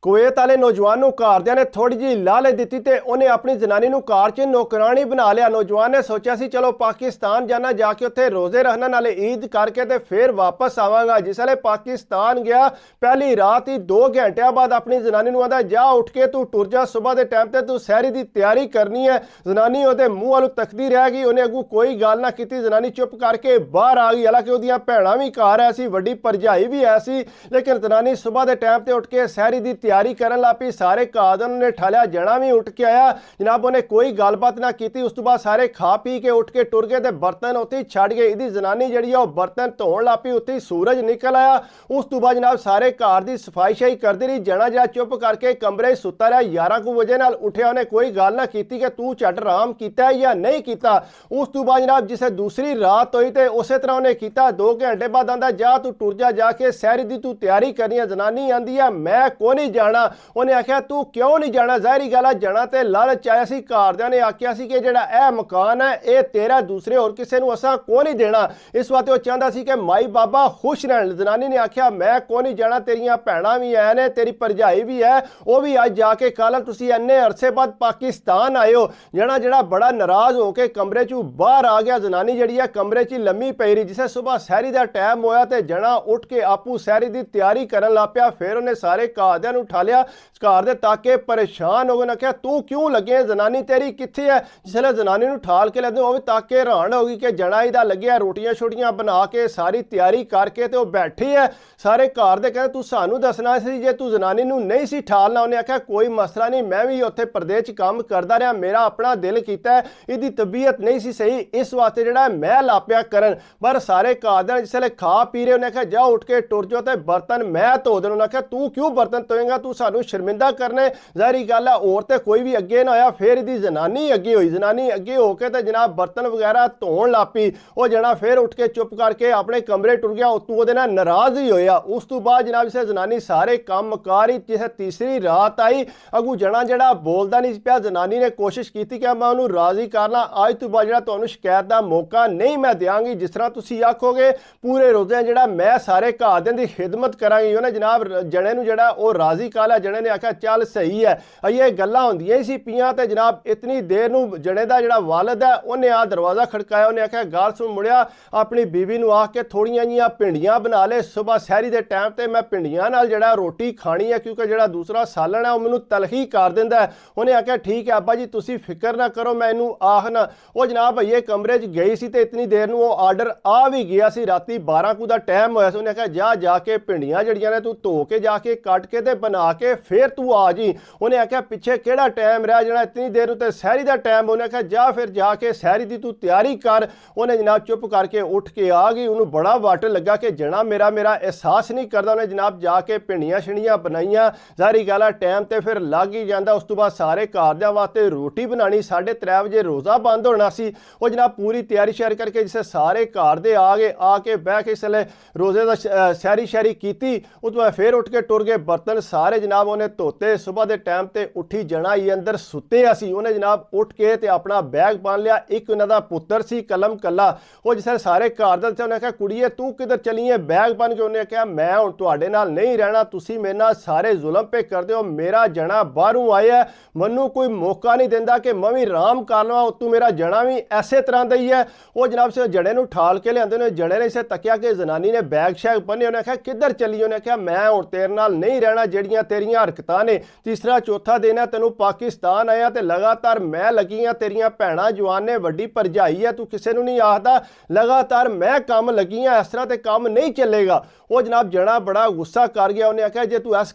Kuwait ਵਾਲੇ ਨੌਜਵਾਨ ਨੂੰ ਘਰਦਿਆਂ ਨੇ ਥੋੜੀ ਜਿਹੀ ਲਾਲਚ ਦਿੱਤੀ ਤੇ ਉਹਨੇ ਆਪਣੀ ਜਨਾਨੀ ਨੂੰ ਕਾਰ 'ਚ ਨੌਕਰਾਨੀ ਬਣਾ ਲਿਆ। ਨੌਜਵਾਨ ਨੇ ਸੋਚਿਆ ਸੀ ਚਲੋ ਪਾਕਿਸਤਾਨ ਜਾਣਾ, ਜਾ ਕੇ ਉੱਥੇ ਰੋਜ਼ੇ ਰੱਖਣਾ, ਨਾਲੇ ਈਦ ਕਰਕੇ ਤੇ ਫਿਰ ਵਾਪਸ ਆਵਾਂਗਾ। ਜਿਸ ਵੇਲੇ ਪਾਕਿਸਤਾਨ ਗਿਆ ਪਹਿਲੀ ਰਾਤ ਹੀ 2 ਘੰਟਿਆਂ ਬਾਅਦ ਆਪਣੀ ਜਨਾਨੀ ਨੂੰ ਆਂਦਾ ਜਾ ਉੱਠ ਕੇ ਤੂੰ ਟੁਰ ਜਾ, ਸਵੇਰ ਦੇ ਟਾਈਮ ਤੇ ਤੂੰ ਸਹਿਰੀ ਦੀ ਤਿਆਰੀ ਕਰਨੀ ਹੈ। ਜਨਾਨੀ ਉਹਦੇ ਮੂੰਹ ਵੱਲ ਤੱਕਦੀ ਰਹਿ ਗਈ, ਉਹਨੇ ਅੱਗੋਂ ਕੋਈ ਗੱਲ ਨਾ ਕੀਤੀ। ਜਨਾਨੀ ਚੁੱਪ ਕਰਕੇ ਬਾਹਰ ਆ ਗਈ। ਹਾਲਾਂਕਿ ਉਹਦੀਆਂ ਭੈਣਾਂ ਵੀ ਘਰ ਐ ਸੀ, ਵੱਡੀ ਭਰਜਾਈ ਵੀ ਐ ਸੀ, ਲੇਕਿਨ ਜਨਾਨੀ ਸਵੇਰ ਦੇ ਟਾਈਮ ਤੇ ਉੱਠ ਕੇ ਸਹਿਰੀ ਦੀ ਤਿਆਰੀ ਕਰਨ ਲੱਗ ਪਈ। ਸਾਰੇ ਕਾਦਨ ਨੇ ਠਾਲਿਆ, ਜਣਾ ਵੀ ਉੱਠ ਕੇ ਆਇਆ ਜਨਾਬ, ਉਹਨੇ ਕੋਈ ਗੱਲਬਾਤ ਨਾ ਕੀਤੀ। ਉਸ ਤੋਂ ਬਾਅਦ ਸਾਰੇ ਖਾ ਪੀ ਕੇ ਉੱਠ ਕੇ ਟੁਰ ਗਏ ਤੇ ਬਰਤਨ ਉੱਥੇ ਹੀ ਛੱਡ ਗਏ। ਇਹਦੀ ਜਨਾਨੀ ਜਿਹੜੀ ਆ ਉਹ ਬਰਤਨ ਧੋਣ ਲੱਗ ਪਈ, ਉੱਥੇ ਹੀ ਸੂਰਜ ਨਿਕਲ ਆਇਆ। ਉਸ ਤੋਂ ਬਾਅਦ ਜਨਾਬ ਸਾਰੇ ਘਰ ਦੀ ਸਫਾਈ ਸ਼ਾਈ ਕਰਦੀ ਰਹੀ। ਜਣਾ ਜਿਹੜਾ ਚੁੱਪ ਕਰਕੇ ਕਮਰੇ 'ਚ ਸੁੱਤਾ ਰਿਹਾ। 11 ਕੁ ਵਜੇ ਨਾਲ ਉੱਠਿਆ, ਉਹਨੇ ਕੋਈ ਗੱਲ ਨਾ ਕੀਤੀ ਕਿ ਤੂੰ ਝੱਟ ਆਰਾਮ ਕੀਤਾ ਜਾਂ ਨਹੀਂ ਕੀਤਾ। ਉਸ ਤੋਂ ਬਾਅਦ ਜਨਾਬ ਜਿਸੇ ਦੂਸਰੀ ਰਾਤ ਹੋਈ ਤੇ ਉਸੇ ਤਰ੍ਹਾਂ ਉਹਨੇ ਕੀਤਾ। 2 ਘੰਟੇ ਬਾਅਦ ਆਂਦਾ ਜਾ ਤੂੰ ਟੁਰ ਜਾ ਕੇ ਸਹਿਰੀ ਦੀ ਤੂੰ ਤਿਆਰੀ ਕਰਨੀ ਹੈ। ਜਨਾਨੀ ਆਂਦੀ ਆ ਮੈਂ ਕੋ ਨਹੀਂ ਜਾਣਾ। ਉਹਨੇ ਆਖਿਆ ਤੂੰ ਕਿਉਂ ਨਹੀਂ ਜਾਣਾ? ਜ਼ਾਹਿਰੀ ਗੱਲ ਆ ਜਾਣਾ ਤੇ ਲਾਲਚ ਆਇਆ ਸੀ। ਘਰਦਿਆਂ ਨੇ ਆਖਿਆ ਸੀ ਕਿ ਜਿਹੜਾ ਇਹ ਮਕਾਨ ਹੈ ਇਹ ਤੇਰਾ, ਦੂਸਰੇ ਹੋਰ ਕਿਸੇ ਨੂੰ ਅਸਾਂ ਕੋ ਨਹੀਂ ਦੇਣਾ। ਇਸ ਵਾਸਤੇ ਉਹ ਚਾਹੁੰਦਾ ਸੀ ਕਿ ਮਾਈ ਬਾਬਾ ਖੁਸ਼ ਰਹਿਣ। ਜਨਾਨੀ ਨੇ ਆਖਿਆ ਮੈਂ ਕੋ ਨਹੀਂ ਜਾਣਾ, ਤੇਰੀਆਂ ਭੈਣਾਂ ਵੀ ਐ ਨੇ, ਤੇਰੀ ਭਰਜਾਈ ਵੀ ਹੈ, ਉਹ ਵੀ ਅੱਜ ਜਾ ਕੇ ਕੱਲ ਤੁਸੀਂ ਇੰਨੇ ਅਰਸੇ ਬਾਅਦ ਪਾਕਿਸਤਾਨ ਆਏ ਹੋ। ਜਿਹੜਾ ਬੜਾ ਨਾਰਾਜ਼ ਹੋ ਕੇ ਕਮਰੇ 'ਚੋਂ ਬਾਹਰ ਆ ਗਿਆ। ਜਨਾਨੀ ਜਿਹੜੀ ਹੈ ਕਮਰੇ 'ਚ ਲੰਮੀ ਪਈ ਰਹੀ। ਜਿਸੇ ਸਵੇਰ ਸਹਿਰੀ ਦਾ ਟਾਈਮ ਹੋਇਆ ਤੇ ਜਣਾ ਉੱਠ ਕੇ ਆਪੂ ਸਹਿਰੀ ਦੀ ਤਿਆਰੀ ਕਰਨ ਲੱਗ ਪਿਆ। ਫਿਰ ਉਹਨੇ ਸਾਰੇ ਘਰਦਿਆਂ ਨੂੰ ਉਠਾ ਲਿਆ। ਘਰ ਦੇ ਤਾਕੇ ਪਰੇਸ਼ਾਨ ਹੋ ਗਏ। ਨਾ ਕਿਹਾ ਤੂੰ ਕਿਉਂ ਲੱਗੇ, ਜਨਾਨੀ ਤੇਰੀ ਕਿੱਥੇ ਹੈ? ਜਿਸਲੇ ਜਨਾਨੀ ਨੂੰ ਠਾਲ ਕੇ ਲੈਂਦੇ ਉਹ ਵੀ ਤਾਕੇ ਹੈਰਾਨ ਹੋ ਗਈ ਕਿ ਜਣਾ ਇਹਦਾ ਲੱਗਿਆ ਰੋਟੀਆਂ ਛੋਟੀਆਂ ਬਣਾ ਕੇ ਸਾਰੀ ਤਿਆਰੀ ਕਰਕੇ ਤੇ ਉਹ ਬੈਠੀ ਹੈ। ਸਾਰੇ ਘਰ ਦੇ ਕਹਿੰਦੇ ਤੂੰ ਸਾਨੂੰ ਦੱਸਣਾ ਸੀ ਜੇ ਤੂੰ ਜਨਾਨੀ ਨੂੰ ਨਹੀਂ ਸੀ ਠਾਲਣਾ। ਉਹਨੇ ਆਖਿਆ ਕੋਈ ਮਸਲਾ ਨਹੀਂ, ਮੈਂ ਵੀ ਉੱਥੇ ਪਰਦੇਸ 'ਚ ਕੰਮ ਕਰਦਾ ਰਿਹਾ, ਮੇਰਾ ਆਪਣਾ ਦਿਲ ਕੀਤਾ ਹੈ, ਇਹਦੀ ਤਬੀਅਤ ਨਹੀਂ ਸੀ ਸਹੀ, ਇਸ ਵਾਸਤੇ ਜਿਹੜਾ ਮੈਂ ਲਾਪਿਆ ਕਰਨ। ਪਰ ਸਾਰੇ ਘਰ ਦੇ ਜਿਸਲੇ ਖਾ ਪੀ ਰਹੇ ਉਹਨੇ ਆਖਿਆ ਜਾ ਉੱਠ ਕੇ ਟੁਰ ਜਾਓ ਤੇ ਬਰਤਨ ਮੈਂ ਧੋ ਦੇਣਾ। ਉਹਨੇ ਆਖਿਆ ਤੂੰ ਕਿਉਂ ਬਰਤਨ ਧੋਏਗਾ, ਤੂੰ ਸਾਨੂੰ ਸ਼ਰਮਿੰਦਾ ਕਰਨੇ। ਜ਼ਾਹਿਰੀ ਗੱਲ ਹੈ ਹੋਰ ਤੇ ਕੋਈ ਵੀ ਅੱਗੇ ਨਾ ਹੋਇਆ। ਫਿਰ ਇਹਦੀ ਜਨਾਨੀ ਅੱਗੇ ਹੋਈ। ਜਨਾਨੀ ਅੱਗੇ ਹੋ ਕੇ ਤੇ ਜਨਾਬ ਬਰਤਨ ਵਗੈਰਾ ਧੋਣ ਲੱਗ ਪਈ। ਉਹ ਜਣਾ ਫਿਰ ਉੱਠ ਕੇ ਚੁੱਪ ਕਰਕੇ ਆਪਣੇ ਕਮਰੇ ਟੁਰ ਗਿਆ। ਉਤੋਂ ਉਹਦੇ ਨਾਲ ਨਾਰਾਜ਼ ਹੀ ਹੋਇਆ। ਉਸ ਤੋਂ ਬਾਅਦ ਜਨਾਬ ਇਸੇ ਜਨਾਨੀ ਸਾਰੇ ਕੰਮ ਕਾਰ ਹੀ ਜਿਸੇ ਤੀਸਰੀ ਰਾਤ ਆਈ ਅਗੂ ਜਣਾ ਜਿਹੜਾ ਬੋਲਦਾ ਨਹੀਂ ਪਿਆ। ਜਨਾਨੀ ਨੇ ਕੋਸ਼ਿਸ਼ ਕੀਤੀ ਕਿ ਮੈਂ ਉਹਨੂੰ ਰਾਜ਼ੀ ਕਰ ਲਾਂ, ਅੱਜ ਤੋਂ ਬਾਅਦ ਜਿਹੜਾ ਤੁਹਾਨੂੰ ਸ਼ਿਕਾਇਤ ਦਾ ਮੌਕਾ ਨਹੀਂ ਮੈਂ ਦਿਆਂਗੀ, ਜਿਸ ਤਰ੍ਹਾਂ ਤੁਸੀਂ ਆਖੋਗੇ ਪੂਰੇ ਰੋਜ਼ੇ ਜਿਹੜਾ ਮੈਂ ਸਾਰੇ ਘਰਦਿਆਂ ਦੀ ਖਿਦਮਤ ਕਰਾਂਗੀ। ਉਹਨੇ ਜਨਾਬ ਜਣੇ ਨੂੰ ਜਿਹੜਾ ਉਹ ਰਾਜ਼ੀ ਕਰ ਲਿਆ। ਜਣੇ ਨੇ ਆਖਿਆ ਚੱਲ ਸਹੀ ਹੈ। ਇਹ ਗੱਲਾਂ ਹੁੰਦੀਆਂ ਹੀ ਸੀ ਪੀਆਂ ਤੇ ਜਨਾਬ ਇਤਨੀ ਦੇਰ ਨੂੰ ਜਣੇ ਦਾ ਜਿਹੜਾ ਵਾਲਦ ਹੈ ਉਹਨੇ ਆ ਦਰਵਾਜ਼ਾ ਖੜਕਾਇਆ। ਉਹਨੇ ਆਖਿਆ ਗੱਲ ਸੁਣ ਮੁੜਿਆ, ਆਪਣੀ ਬੀਵੀ ਨੂੰ ਆਖ ਕੇ ਥੋੜੀਆਂ ਜੀਆਂ ਭਿੰਡੀਆਂ ਬਣਾ ਲੈ, ਸਵੇਰ ਸਹਿਰੀ ਦੇ ਟਾਈਮ ਤੇ ਮੈਂ ਭਿੰਡੀਆਂ ਨਾਲ ਜਿਹੜਾ ਰੋਟੀ ਖਾਣੀ ਹੈ, ਕਿਉਂਕਿ ਜਿਹੜਾ ਦੂਸਰਾ ਸਾਲਣ ਹੈ ਉਹ ਮੈਨੂੰ ਤਲਖੀ ਕਰ ਦਿੰਦਾ ਹੈ। ਉਹਨੇ ਆਖਿਆ ਠੀਕ ਹੈ ਅੱਬਾ ਜੀ ਤੁਸੀਂ ਫਿਕਰ ਨਾ ਕਰੋ, ਮੈਂ ਇਹਨੂੰ ਆਖਣਾ। ਉਹ ਜਨਾਬ ਇਹ ਕਮਰੇ 'ਚ ਗਈ ਸੀ ਤੇ ਇਤਨੀ ਦੇਰ ਨੂੰ ਉਹ ਆਰਡਰ ਆ ਵੀ ਗਿਆ ਸੀ। ਰਾਤੀ 12 ਕੁ ਦਾ ਟਾਈਮ ਹੋਇਆ ਸੀ। ਉਹਨੇ ਆਖਿਆ ਜਾ ਕੇ ਭਿੰਡੀਆਂ ਜਿਹੜੀਆਂ ਨੇ ਤੂੰ ਧੋ ਕੇ ਜਾ ਕੇ ਕੱਟ ਕੇ ਤੇ ਬਣਾ ਕੇ ਫਿਰ ਤੂੰ ਆ ਜੀ। ਉਹਨੇ ਆਖਿਆ ਪਿੱਛੇ ਕਿਹੜਾ ਟਾਈਮ ਰਿਹਾ ਜਿਹੜਾ ਇਤਨੀ ਦੇਰ ਉੱਤੇ ਸਹਿਰੀ ਦਾ ਟਾਈਮ। ਉਹਨੇ ਆਖਿਆ ਜਾ ਫਿਰ ਜਾ ਕੇ ਸਹਿਰੀ ਦੀ ਤੂੰ ਤਿਆਰੀ ਕਰ। ਉਹਨੇ ਜਨਾਬ ਚੁੱਪ ਕਰਕੇ ਉੱਠ ਕੇ ਆ ਗਈ। ਉਹਨੂੰ ਬੜਾ ਵੱਟ ਲੱਗਾ ਕਿ ਜਣਾ ਮੇਰਾ ਅਹਿਸਾਸ ਨਹੀਂ ਕਰਦਾ। ਉਹਨੇ ਜਨਾਬ ਜਾ ਕੇ ਭਿੰਡੀਆਂ ਛਿੰਡੀਆਂ ਬਣਾਈਆਂ। ਜ਼ਾਹਿਰੀ ਗੱਲ ਆ ਟਾਈਮ ਤੇ ਫਿਰ ਲੱਗ ਹੀ ਜਾਂਦਾ। ਉਸ ਤੋਂ ਬਾਅਦ ਸਾਰੇ ਘਰਦਿਆਂ ਵਾਸਤੇ ਰੋਟੀ ਬਣਾਣੀ, 3:30 ਵਜੇ ਰੋਜ਼ਾ ਬੰਦ ਹੋਣਾ ਸੀ। ਉਹ ਜਨਾਬ ਪੂਰੀ ਤਿਆਰੀ ਸ਼ੇਅਰ ਕਰਕੇ ਜਿਸੇ ਸਾਰੇ ਘਰ ਦੇ ਆ ਗਏ, ਆ ਕੇ ਬਹਿ ਕੇ ਇਸਲੇ ਰੋਜ਼ੇ ਦਾ ਸਹਿਰੀ ਕੀਤੀ। ਉਹ ਤੋਂ ਬਾਅਦ ਫਿਰ ਉੱਠ ਕੇ ਟੁਰ ਗਏ। ਬਰਤਨ ਸਾਰੇ ਜਨਾਬ ਉਹਨੇ ਧੋਤੇ। ਸਵੇਰ ਦੇ ਟਾਈਮ ਤੇ ਉੱਠੀ ਜਣਾ ਹੀ ਅੰਦਰ ਸੁੱਤੇ ਅਸੀਂ। ਉਹਨੇ ਜਨਾਬ ਉੱਠ ਕੇ ਤੇ ਆਪਣਾ ਬੈਗ ਬੰਨ ਲਿਆ। ਇੱਕ ਉਹਨਾਂ ਦਾ ਪੁੱਤਰ ਸੀ ਕਲਮ ਕੱਲਾ। ਉਹ ਜਿਸ ਸਾਰੇ ਘਰ ਦਾ ਉਹਨੇ ਆਖਿਆ ਕੁੜੀਏ ਤੂੰ ਕਿੱਧਰ ਚਲੀਏ ਬੈਗ ਬਣ ਕੇ? ਉਹਨੇ ਕਿਹਾ ਮੈਂ ਹੁਣ ਤੁਹਾਡੇ ਨਾਲ ਨਹੀਂ ਰਹਿਣਾ, ਤੁਸੀਂ ਮੇਰੇ ਨਾਲ ਸਾਰੇ ਜ਼ੁਲਮ ਪੇ ਕਰਦੇ ਹੋ। ਮੇਰਾ ਜਣਾ ਬਾਹਰੋਂ ਆਇਆ, ਮੈਨੂੰ ਕੋਈ ਮੌਕਾ ਨਹੀਂ ਦਿੰਦਾ ਕਿ ਮੈਂ ਵੀ ਆਰਾਮ ਕਰ ਲਵਾਂ। ਉਤੋਂ ਮੇਰਾ ਜਣਾ ਵੀ ਐਸੇ ਤਰ੍ਹਾਂ ਦਾ ਹੀ ਹੈ। ਉਹ ਜਨਾਬ ਸੇ ਜੜੇ ਨੂੰ ਠਾਲ ਕੇ ਲਿਆਂਦੇ ਨੇ। ਜੜੇ ਨੇ ਇਸੇ ਤੱਕਿਆ ਕਿ ਜਨਾਨੀ ਨੇ ਬੈਗ ਸ਼ੈਗ ਬੰਨੇ। ਉਹਨੇ ਆਖਿਆ ਕਿੱਧਰ ਚੱਲੀ? ਉਹਨੇ ਕਿਹਾ ਮੈਂ ਹੁਣ ਤੇਰੇ ਨਾਲ ਨਹੀਂ ਰਹਿਣਾ, ਜਿਹੜੀਆਂ ਤੇਰੀਆਂ ਹਰਕਤਾਂ ਨੇ। ਤੀਸਰਾ ਚੌਥਾ ਦਿਨ ਹੈ ਤੈਨੂੰ ਪਾਕਿਸਤਾਨ ਆਇਆ ਤੇ ਲਗਾਤਾਰ ਮੈਂ ਲੱਗੀਆਂ, ਤੇਰੀਆਂ ਭੈਣਾਂ ਜਵਾਨ ਨੇ, ਵੱਡੀ ਭਰਜਾਈ ਹੈ, ਤੂੰ ਕਿਸੇ ਨੂੰ ਨਹੀਂ ਆਖਦਾ, ਲਗਾਤਾਰ ਮੈਂ ਕੰਮ ਲੱਗੀਆਂ, ਇਸ ਤਰ੍ਹਾਂ ਤੇ ਕੰਮ ਨਹੀਂ ਚੱਲੇਗਾ। ਉਹ ਜਨਾਬ ਜਣਾ ਬੜਾ ਗੁੱਸਾ ਕਰ ਗਿਆ। ਉਹਨੇ ਆਖਿਆ ਜੇ ਤੂੰ ਇਸ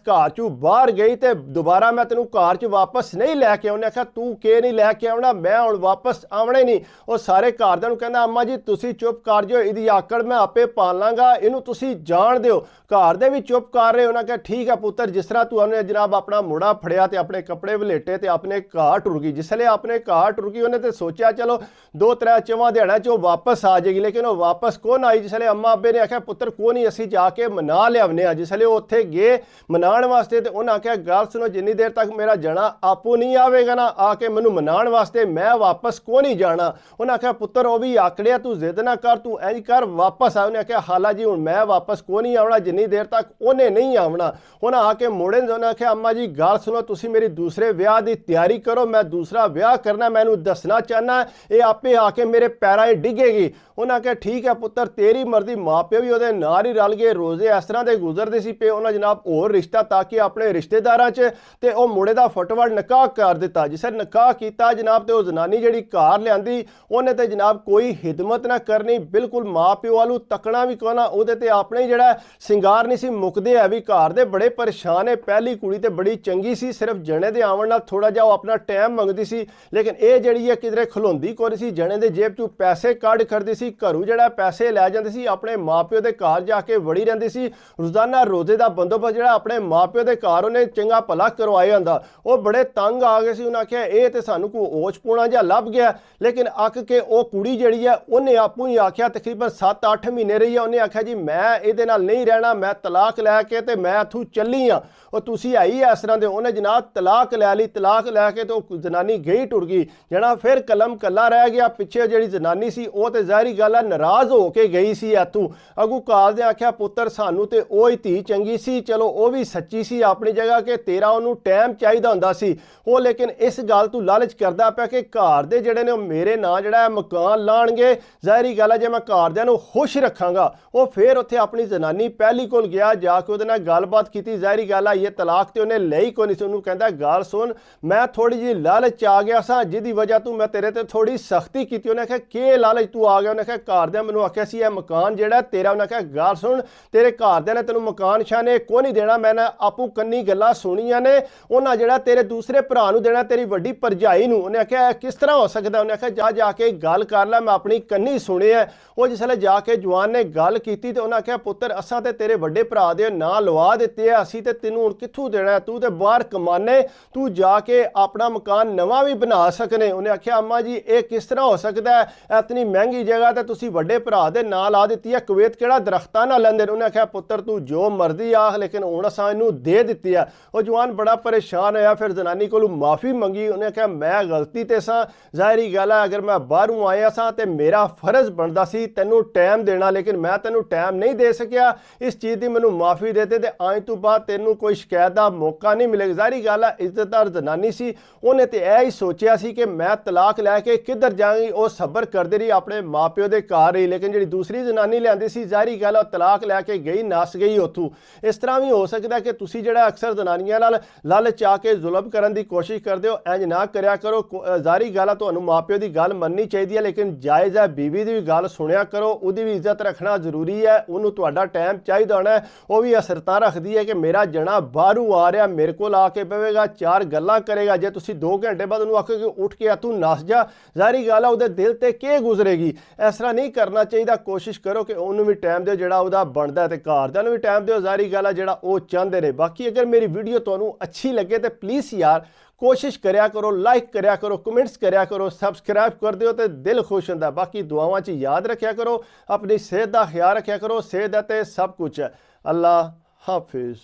ਘਰ ਚੋਂ ਬਾਹਰ ਗਈ ਤੇ ਦੁਬਾਰਾ ਮੈਂ ਤੈਨੂੰ ਘਰ 'ਚ ਵਾਪਸ ਨਹੀਂ ਲੈ ਕੇ। ਉਹਨੇ ਆਖਿਆ ਤੂੰ ਕਿ ਨਹੀਂ ਲੈ ਕੇ ਆਉਣਾ, ਮੈਂ ਹੁਣ ਵਾਪਸ ਆਉਣਾ ਹੀ ਨਹੀਂ। ਉਹ ਸਾਰੇ ਘਰਦਿਆਂ ਨੂੰ ਕਹਿੰਦਾ ਅੰਮਾ ਜੀ ਤੁਸੀਂ ਚੁੱਪ ਕਰ ਜਾਓ, ਇਹਦੀ ਆਕੜ ਮੈਂ ਆਪੇ ਪਾਲ ਲਾਂਗਾ, ਇਹਨੂੰ ਤੁਸੀਂ ਜਾਣ ਦਿਓ। ਘਰ ਦੇ ਵੀ ਚੁੱਪ ਕਰ ਰਹੇ। ਉਹਨਾਂ ਕਿਹਾ ਠੀਕ ਹੈ ਪੁੱਤਰ, ਜਿਸ ਤਰ੍ਹਾਂ ਤੂੰ ਉਹਨੇ ਜਨਾਬ ਆਪਣਾ ਮੁੰਡਾ ਫੜਿਆ ਤੇ ਆਪਣੇ ਕੱਪੜੇ ਵਲੇਟੇ ਤੇ ਆਪਣੇ ਘਰ ਟੁਰ ਗਈ। ਜਿਸਲੇ ਆਪਣੇ ਘਰ ਟੁਰ ਗਈ ਉਹਨੇ ਤੇ ਸੋਚਿਆ ਚਲੋ 2-3 ਚਵਾਂ ਦਿਹਾੜਿਆਂ 'ਚ ਉਹ ਵਾਪਸ ਆ ਜਾਏਗੀ, ਲੇਕਿਨ ਉਹ ਵਾਪਸ ਕੌਣ ਆਈ। ਜਿਸਲੇ ਅੰਮਾ ਅੱਬੇ ਨੇ ਆਖਿਆ ਪੁੱਤਰ ਕੋ ਨਹੀਂ, ਅਸੀਂ ਜਾ ਜਾ ਕੇ ਮਨਾ ਲਿਆਵਨੇ ਆ। ਜਿਸਲੇ ਉਹ ਉੱਥੇ ਗਏ ਮਨਾਉਣ ਵਾਸਤੇ ਤੇ ਉਹਨਾਂ ਆਖਿਆ ਗੱਲ ਸੁਣੋ, ਜਿੰਨੀ ਦੇਰ ਤੱਕ ਮੇਰਾ ਜਣਾ ਆਪੂ ਨਹੀਂ ਆਵੇਗਾ ਨਾ ਆ ਕੇ ਮੈਨੂੰ ਮਨਾਉਣ ਵਾਸਤੇ, ਮੈਂ ਵਾਪਸ ਕੋ ਨਹੀਂ ਜਾਣਾ। ਉਹਨਾਂ ਆਖਿਆ ਪੁੱਤਰ ਉਹ ਵੀ ਆਕੜਿਆ, ਤੂੰ ਜ਼ਿੱਦ ਨਾ ਕਰ, ਤੂੰ ਇੰਜ ਕਰ ਵਾਪਸ ਆ। ਉਹਨੇ ਆਖਿਆ ਹਾਲਾ ਜੀ ਹੁਣ ਮੈਂ ਵਾਪਸ ਕੋ ਨਹੀਂ ਆਉਣਾ ਜਿੰਨੀ ਦੇਰ ਤੱਕ ਉਹਨੇ ਨਹੀਂ ਆਉਣਾ। ਉਹਨਾਂ ਆ ਕੇ ਮੁੜੇ ਉਹਨਾਂ ਆਖਿਆ ਅੰਮਾ ਜੀ ਗੱਲ ਸੁਣੋ, ਤੁਸੀਂ ਮੇਰੀ ਦੂਸਰੇ ਵਿਆਹ ਦੀ ਤਿਆਰੀ ਕਰੋ, ਮੈਂ ਦੂਸਰਾ ਵਿਆਹ ਕਰਨਾ, ਮੈਨੂੰ ਦੱਸਣਾ ਚਾਹਨਾ, ਇਹ ਆਪੇ ਆ ਕੇ ਮੇਰੇ ਪੈਰਾਂ 'ਚ ਡਿੱਗੇਗੀ। ਉਹਨਾਂ ਆਖਿਆ ਠੀਕ ਹੈ ਪੁੱਤਰ ਤੇਰੀ ਮਰਜ਼ੀ। ਮਾਂ ਪਿਓ ਵੀ ਉਹਦੇ ਨਾਲ ਹੀ ਰਲ ਗਏ। ਰੋਜ਼ੇ ਇਸ ਤਰ੍ਹਾਂ ਦੇ ਗੁਜ਼ਰਦੇ ਸੀ ਪਏ ਉਹਨਾਂ ਜਨਾਬ ਹੋਰ ਰਿਸ਼ਤਾ ਤਾਂ ਕਿ ਆਪਣੇ ਰਿਸ਼ਤੇਦਾਰਾਂ 'ਚ, ਤੇ ਉਹ ਮੁੰਡੇ ਦਾ ਫਟਵੜ ਨਿਕਾਹ ਕਰ ਦਿੱਤਾ। ਜਿਸੇ ਨਿਕਾਹ ਕੀਤਾ ਜਨਾਬ ਤੇ ਉਹ ਜ਼ਨਾਨੀ ਜਿਹੜੀ ਘਰ ਲਿਆਂਦੀ ਉਹਨੇ ਤੇ ਜਨਾਬ ਕੋਈ ਹਿਦਮਤ ਨਾ ਕਰਨੀ, ਬਿਲਕੁਲ ਮਾਂ ਪਿਓ ਵਾਲੂ ਤੱਕਣਾ ਵੀ ਕੋਨਾ, ਉਹਦੇ ਤੇ ਆਪਣੇ ਜਿਹੜਾ ਸਿੰਗਾਰ ਨਹੀਂ ਸੀ ਮੁੱਕਦੇ ਹੈ ਵੀ। ਘਰ ਦੇ ਬੜੇ ਪਰੇਸ਼ਾਨ ਹੈ। ਪਹਿਲੀ ਕੁੜੀ ਤੇ ਬੜੀ ਚੰਗੀ ਸੀ, ਸਿਰਫ ਜਣੇ ਦੇ ਆਉਣ ਨਾਲ ਥੋੜਾ ਜਿਹਾ ਉਹ ਆਪਣਾ ਟਾਈਮ ਮੰਗਦੀ ਸੀ, ਲੇਕਿਨ ਇਹ ਜਿਹੜੀ ਹੈ ਕਿਧਰੇ ਖਲੋਂਦੀ ਕੋਈ ਸੀ। ਜਣੇ ਦੇ ਜੇਬ 'ਚੋਂ ਪੈਸੇ ਕੱਢ ਕਰਦੀ ਸੀ, ਘਰੋਂ ਜਿਹੜਾ ਪੈਸੇ ਲੈ ਜਾਂਦੀ ਸੀ, ਆਪਣੇ ਮਾਪਿਓ ਦੇ ਘਰ ਜਾ ਕੇ ਵੜੀ ਰਹਿੰਦੀ ਸੀ। ਰੋਜ਼ਾਨਾ ਰੋਜ਼ੇ ਦਾ ਬੰਦੋਬਸਤ ਜਿਹੜਾ ਆਪਣੇ ਮਾਪਿਓ ਦੇ ਘਰ ਉਹਨੇ ਚੰਗਾ ਭਲਾ ਕਰਵਾਇਆ ਹੁੰਦਾ। ਉਹ ਬੜੇ ਤੰਗ ਆ ਗਏ ਸੀ। ਉਹਨਾਂ ਆਖਿਆ ਇਹ ਤੇ ਸਾਨੂੰ ਕੋਈ ਓਚ ਪੂਣਾ ਜਿਹਾ ਲੱਭ ਗਿਆ, ਲੇਕਿਨ ਅੱਕ ਕੇ ਉਹ ਕੁੜੀ ਜਿਹੜੀ ਹੈ ਉਹਨੇ ਆਪੂ ਹੀ ਆਖਿਆ, ਤਕਰੀਬਨ 7-8 ਮਹੀਨੇ ਰਹੀ ਹੈ, ਉਹਨੇ ਆਖਿਆ ਜੀ ਮੈਂ ਇਹਦੇ ਨਾਲ ਨਹੀਂ ਰਹਿਣਾ, ਮੈਂ ਤਲਾਕ ਲੈ ਕੇ ਤੇ ਮੈਂ ਇੱਥੋਂ ਚੱਲੀ ਆ। ਉਹ ਤੁਸੀਂ ਆਈ ਇਸ ਤਰ੍ਹਾਂ ਦੇ। ਉਹਨੇ ਜਨਾਬ ਤਲਾਕ ਲੈ ਲਈ। ਤਲਾਕ ਲੈ ਕੇ ਤੇ ਉਹ ਜਨਾਨੀ ਗਈ ਟੁਰ ਗਈ। ਜਣਾ ਫਿਰ ਕਲਮ ਕੱਲਾ ਰਹਿ ਗਿਆ। ਪਿੱਛੇ ਜਿਹੜੀ ਜਨਾਨੀ ਸੀ ਉਹ ਤੇ ਜ਼ਾਹਿਰੀ ਗੱਲ ਹੈ ਨਾਰਾਜ਼ ਹੋ ਕੇ ਗਈ ਸੀ ਇੱਥੋਂ। ਅਗੂ ਕਾਲ ਦੇ ਆਖਿਆ ਪੁੱਤਰ ਸਾਨੂੰ ਤੇ ਉਹ ਹੀ ਧੀ ਚੰਗੀ ਸੀ, ਚਲੋ ਉਹ ਵੀ ਸੱਚੀ ਸੀ ਆਪਣੀ ਜਗ੍ਹਾ ਕਿ ਤੇਰਾ ਉਹਨੂੰ ਟਾਈਮ ਚਾਹੀਦਾ ਹੁੰਦਾ ਸੀ ਉਹ, ਲੇਕਿਨ ਇਸ ਗੱਲ ਤੂੰ ਲਾਲਚ ਕਰਦਾ ਪਿਆ ਕਿ ਘਰ ਦੇ ਜਿਹੜੇ ਨੇ ਉਹ ਮੇਰੇ ਨਾਂ ਜਿਹੜਾ ਮਕਾਨ ਲਾਣਗੇ। ਜ਼ਾਹਿਰੀ ਗੱਲ ਹੈ ਜੇ ਮੈਂ ਘਰਦਿਆਂ ਨੂੰ ਖੁਸ਼ ਰੱਖਾਂਗਾ। ਉਹ ਫਿਰ ਉੱਥੇ ਆਪਣੀ ਜਨਾਨੀ ਪਹਿਲੀ ਕੋਲ ਗਿਆ, ਜਾ ਕੇ ਉਹਦੇ ਨਾਲ ਗੱਲਬਾਤ ਕੀਤੀ। ਜ਼ਾਹਿਰੀ ਗੱਲ ਹੈ ਇਹ ਤਲਾਕ ਤੇ ਉਹਨੇ ਲਈ ਕੋਈ ਨਹੀਂ ਸੀ। ਉਹਨੂੰ ਕਹਿੰਦਾ ਗੱਲ ਸੁਣ, ਮੈਂ ਥੋੜੀ ਜਿਹੀ ਲਾਲਚ ਆ ਗਿਆ ਸਾਂ ਜਿਹਦੀ ਵਜ੍ਹਾ ਤੋਂ ਮੈਂ ਤੇਰੇ ਤੇ ਥੋੜੀ ਸਖਤੀ ਕੀਤੀ। ਉਹਨੇ ਆਖਿਆ ਕਿ ਲਾਲਚ ਤੂੰ ਆ ਗਿਆ? ਉਹਨੇ ਆਖਿਆ ਘਰਦਿਆਂ ਮੈਨੂੰ ਆਖਿਆ ਸੀ ਇਹ ਮਕਾਨ ਜਿਹੜਾ ਤੇਰਾ। ਉਹਨੇ ਆਖਿਆ ਗੱਲ ਸੁਣ, ਤੇਰੇ ਘਰਦਿਆਂ ਨੇ ਤੈਨੂੰ ਮਕਾਨ ਛਾਨੇ ਕੋ ਨਹੀਂ ਦੇਣਾ, ਮੈਂ ਨਾ ਆਪੂ ਕੰਨੀ ਗੱਲਾਂ ਸੁਣੀਆਂ ਨੇ, ਉਹਨਾਂ ਜਿਹੜਾ ਤੇਰੇ ਦੂਸਰੇ ਭਰਾ ਨੂੰ ਦੇਣਾ, ਤੇਰੀ ਵੱਡੀ ਭਰਜਾਈ ਨੂੰ। ਉਹਨੇ ਆਖਿਆ ਕਿਸ ਤਰ੍ਹਾਂ ਹੋ ਸਕਦਾ? ਉਹਨੇ ਆਖਿਆ ਜਾ ਕੇ ਗੱਲ ਕਰ ਲੈ, ਮੈਂ ਆਪਣੀ ਕੰਨੀ ਸੁਣਿਆ। ਉਹ ਜਿਸਲੇ ਜਾ ਕੇ ਜਵਾਨ ਨੇ ਗੱਲ ਕੀਤੀ ਤੇ ਉਹਨਾਂ ਆਖਿਆ ਪੁੱਤਰ ਅਸਾਂ ਤੇ ਤੇਰੇ ਵੱਡੇ ਭਰਾ ਦੇ ਨਾਂ ਲਵਾ ਦਿੱਤੇ ਆ, ਅਸੀਂ ਤੇ ਤੈਨੂੰ ਹੁਣ ਕਿੱਥੋਂ ਦੇਣਾ, ਤੂੰ ਤੇ ਬਾਹਰ ਕਮਾਨੇ, ਤੂੰ ਜਾ ਕੇ ਆਪਣਾ ਮਕਾਨ ਨਵਾਂ ਵੀ ਬਣਾ ਸਕਨੇ। ਉਹਨੇ ਆਖਿਆ ਅੰਮਾ ਜੀ ਇਹ ਕਿਸ ਤਰ੍ਹਾਂ ਹੋ ਸਕਦਾ ਹੈ, ਇਤਨੀ ਮਹਿੰਗੀ ਜਗ੍ਹਾ ਤੇ ਤੁਸੀਂ ਵੱਡੇ ਭਰਾ ਦੇ ਨਾਂ ਲਾ ਦਿੱਤੀ ਹੈ, ਕੁਵੈਤ ਕਿਹੜਾ ਦਰਖਤਾਂ ਨਾਲ ਲੈਂਦੇ। ਉਹਨੇ ਆਖਿਆ ਪੁੱਤਰ ਤੂੰ ਜੋ ਮਰਜ਼ੀ ਆਖ, ਲੇਕਿਨ ਹੁਣ ਅਸਾਂ ਇਹਨੂੰ ਦੇ ਦਿੱਤੀ ਆ। ਉਹ ਜਵਾਨ ਬੜਾ ਪਰੇਸ਼ਾਨ ਹੋਇਆ, ਫਿਰ ਜਨਾਨੀ ਕੋਲੋਂ ਮਾਫੀ ਮੰਗੀ। ਉਹਨੇ ਆਖਿਆ ਮੈਂ ਗਲਤੀ ਤੇ ਸਾਂ, ਜ਼ਾਹਿਰੀ ਗੱਲ ਹੈ ਅਗਰ ਮੈਂ ਬਾਹਰੋਂ ਆਇਆ ਸਾਂ ਤੇ ਮੇਰਾ ਫਰਜ਼ ਬਣਦਾ ਸੀ ਤੈਨੂੰ ਟਾਈਮ ਦੇਣਾ, ਲੇਕਿਨ ਮੈਂ ਤੈਨੂੰ ਟਾਈਮ ਨਹੀਂ ਦੇ ਸਕਿਆ। ਇਸ ਚੀਜ਼ ਦੀ ਮੈਨੂੰ ਮਾਫੀ ਦੇ ਦੇ ਤੇ ਅੱਜ ਤੋਂ ਬਾਅਦ ਤੈਨੂੰ ਕੋਈ ਸ਼ਿਕਾਇਤ ਦਾ ਮੌਕਾ ਨਹੀਂ ਮਿਲੇਗਾ। ਜ਼ਾਹਿਰੀ ਗੱਲ ਹੈ ਇੱਜ਼ਤਦਾਰ ਜਨਾਨੀ ਸੀ, ਉਹਨੇ ਤੇ ਇਹ ਹੀ ਸੋਚਿਆ ਸੀ ਕਿ ਮੈਂ ਤਲਾਕ ਲੈ ਕੇ ਕਿੱਧਰ ਜਾਵਾਂਗੀ। ਉਹ ਸਬਰ ਕਰਦੀ ਰਹੀ, ਆਪਣੇ ਮਾਪਿਓ ਦੇ ਘਰ ਰਹੀ, ਲੇਕਿਨ ਜਿਹੜੀ ਦੂਸਰੀ ਜਨਾਨੀ ਲਿਆਂਦੀ ਸੀ ਜ਼ਾਹਿਰੀ ਗੱਲ ਉਹ ਤਲਾਕ ਲੈ ਕੇ ਗਈ, ਨਸ ਗਈ ਉੱਥੋਂ। ਇਸ ਤਰ੍ਹਾਂ ਵੀ ਹੋ ਸਕਦਾ ਕਿ ਤੁਸੀਂ ਜਿਹੜਾ ਅਕਸਰ ਜਨਾਨੀਆਂ ਨਾਲ ਲਾਲਚ ਆ ਕੇ ਜ਼ੁਲਮ ਕਰਨ ਦੀ ਕੋਸ਼ਿਸ਼ ਕਰਦੇ ਹੋ, ਇੰਜ ਨਾ ਕਰਿਆ ਕਰੋ। ਜ਼ਾਹਿਰੀ ਗੱਲ ਹੈ ਤੁਹਾਨੂੰ ਮਾਪਿਓ ਦੀ ਗੱਲ ਮੰਨਣੀ ਚਾਹੀਦੀ ਹੈ, ਲੇਕਿਨ ਜਾਇਜ਼ ਹੈ ਬੀਵੀ ਦੀ ਵੀ ਗੱਲ ਸੁਣਿਆ ਕਰੋ, ਉਹਦੀ ਵੀ ਇੱਜ਼ਤ ਰੱਖਣਾ ਜ਼ਰੂਰੀ ਹੈ। ਉਹਨੂੰ ਤੁਹਾਡਾ ਟਾਈਮ ਚਾਹੀਦਾ ਹੋਣਾ, ਉਹ ਵੀ ਅਸਰਤਾ ਰੱਖਦੀ ਹੈ ਕਿ ਮੇਰਾ ਜਣਾ ਬਾਹਰੋਂ ਆ ਰਿਹਾ, ਮੇਰੇ ਕੋਲ ਆ ਕੇ ਪਵੇਗਾ, ਚਾਰ ਗੱਲਾਂ ਕਰੇਗਾ। ਜੇ ਤੁਸੀਂ 2 ਘੰਟੇ ਬਾਅਦ ਉਹਨੂੰ ਆਖੋਗੇ ਉੱਠ ਕੇ ਆ ਤੂੰ ਨੱਸ ਜਾ, ਜ਼ਾਹਿਰੀ ਗੱਲ ਹੈ ਉਹਦੇ ਦਿਲ ਤੇ ਕੀ ਗੁਜ਼ਰੇਗੀ। ਇਸ ਤਰ੍ਹਾਂ ਨਹੀਂ ਕਰਨਾ ਚਾਹੀਦਾ। ਕੋਸ਼ਿਸ਼ ਕਰੋ ਕਿ ਉਹਨੂੰ ਵੀ ਟਾਈਮ ਦਿਓ ਜਿਹੜਾ ਉਹਦਾ ਬਣਦਾ, ਤੇ ਘਰਦਿਆਂ ਨੂੰ ਵੀ ਟਾਈਮ ਦਿਓ, ਜ਼ਾਹਿਰੀ ਗੱਲ ਹੈ ਜਿਹੜਾ ਉਹ ਚਾਹੁੰਦੇ ਨੇ। ਬਾਕੀ ਅਗਰ ਮੇਰੀ ਵੀਡੀਓ ਤੁਹਾਨੂੰ ਅੱਛੀ ਲੱਗੇ ਤੇ ਪਲੀਜ਼ ਯਾਰ ਕੋਸ਼ਿਸ਼ ਕਰਿਆ ਕਰੋ, ਲਾਈਕ ਕਰਿਆ ਕਰੋ, ਕਮੈਂਟਸ ਕਰਿਆ ਕਰੋ, ਸਬਸਕ੍ਰਾਈਬ ਕਰ ਦਿਓ ਤੇ ਦਿਲ ਖੁਸ਼ ਹੁੰਦਾ। ਬਾਕੀ ਦੁਆਵਾਂ 'ਚ ਯਾਦ ਰੱਖਿਆ ਕਰੋ, ਆਪਣੀ ਸਿਹਤ ਦਾ ਖਿਆਲ ਰੱਖਿਆ ਕਰੋ। ਸਿਹਤ ਤੇ ਸਭ ਕੁਝ ਹੈ। ਅੱਲਾ ਹਾਫਿਜ਼।